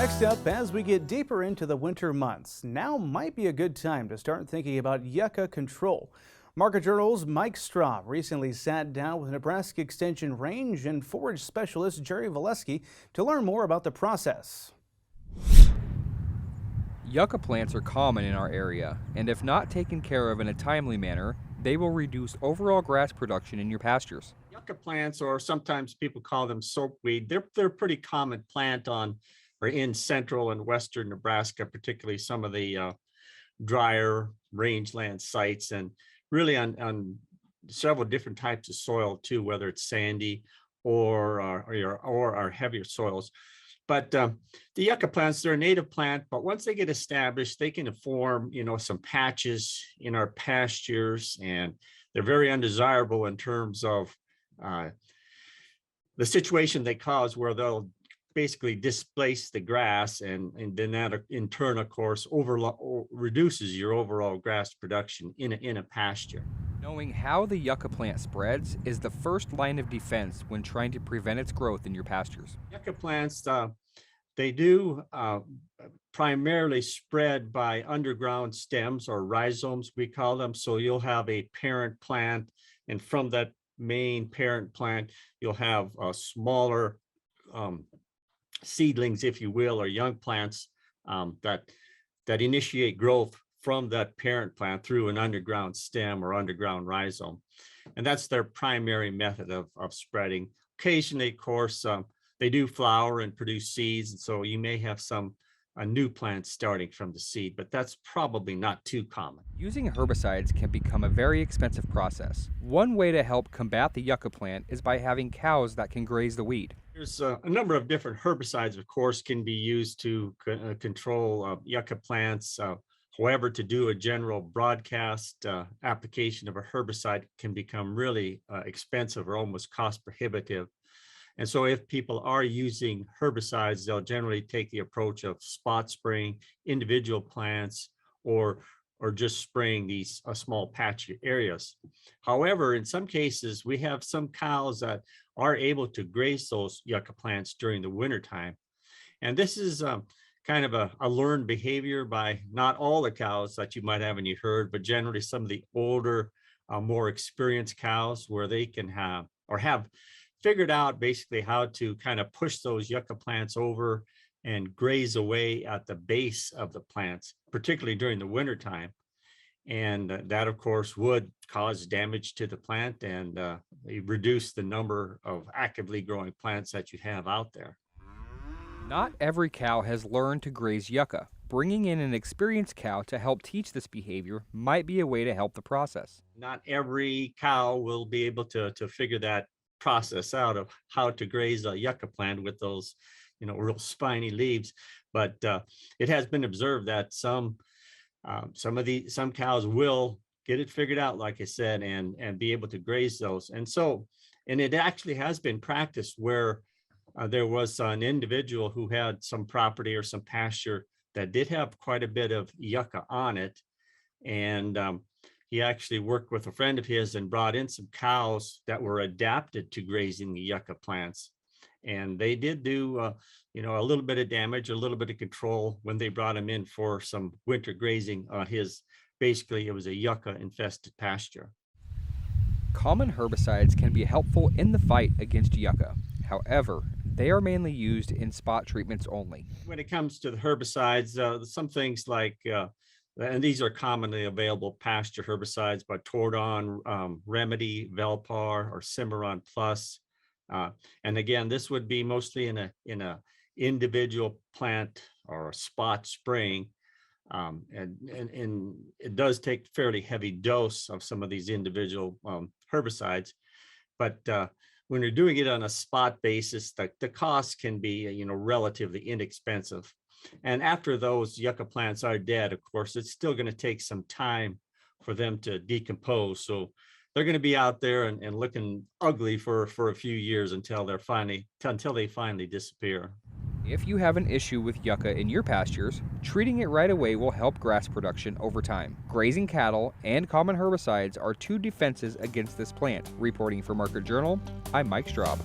Next up, as we get deeper into the winter months, now might be a good time to start thinking about yucca control. Market Journal's Mike Straub recently sat down with Nebraska Extension Range and Forage Specialist Jerry Volesky to learn more about the process. Yucca plants are common in our area, and if not taken care of in a timely manner, they will reduce overall grass production in your pastures. Yucca plants, or sometimes people call them soapweed, they're a pretty common plant on or in central and western Nebraska, particularly some of the drier rangeland sites, and really on several different types of soil too, whether it's sandy or our heavier soils. But the yucca plants, they're a native plant, but once they get established, they can form, some patches in our pastures, and they're very undesirable in terms of the situation they cause, where they'll basically displace the grass, and then that in turn, of course, reduces your overall grass production in a pasture. Knowing how the yucca plant spreads is the first line of defense when trying to prevent its growth in your pastures. Yucca plants, they do primarily spread by underground stems, or rhizomes, we call them. So you'll have a parent plant, and from that main parent plant, you'll have smaller seedlings, if you will, or young plants that initiate growth from that parent plant through an underground stem or underground rhizome. And that's their primary method of spreading. Occasionally, of course, they do flower and produce seeds, and so you may have a new plant starting from the seed, but that's probably not too common. Using herbicides can become a very expensive process. One way to help combat the yucca plant is by having cows that can graze the weed. There's a number of different herbicides, of course, can be used to control yucca plants. However, to do a general broadcast application of a herbicide can become really expensive or almost cost prohibitive. And so if people are using herbicides, they'll generally take the approach of spot spraying individual plants, or just spraying these small patchy areas. However, in some cases, we have some cows that are able to graze those yucca plants during the wintertime. And this is kind of a learned behavior by not all the cows that you might have in your herd, but generally some of the older, more experienced cows, where they can have figured out basically how to kind of push those yucca plants over and graze away at the base of the plants, particularly during the wintertime. And that, of course, would cause damage to the plant and reduce the number of actively growing plants that you have out there. Not every cow has learned to graze yucca. Bringing in an experienced cow to help teach this behavior might be a way to help the process. Not every cow will be able to figure that process out of how to graze a yucca plant with those, real spiny leaves. But it has been observed that some cows will get it figured out, like I said, and be able to graze those. And it actually has been practiced where there was an individual who had some property or some pasture that did have quite a bit of yucca on it. And he actually worked with a friend of his and brought in some cows that were adapted to grazing the yucca plants. And they did do, a little bit of damage, a little bit of control when they brought him in for some winter grazing on basically it was a yucca infested pasture. Common herbicides can be helpful in the fight against yucca. However, they are mainly used in spot treatments only. When it comes to the herbicides, some things like, and these are commonly available pasture herbicides, but Tordon, Remedy, Velpar, or Cimarron Plus. And again, this would be mostly in a individual plant or a spot spraying. And it does take fairly heavy dose of some of these individual herbicides. But when you're doing it on a spot basis, the cost can be, relatively inexpensive. And after those yucca plants are dead, of course, it's still going to take some time for them to decompose. So they're going to be out there and looking ugly for a few years until they finally disappear. If you have an issue with yucca in your pastures, treating it right away will help grass production over time. Grazing cattle and common herbicides are two defenses against this plant. Reporting for Market Journal, I'm Mike Straub.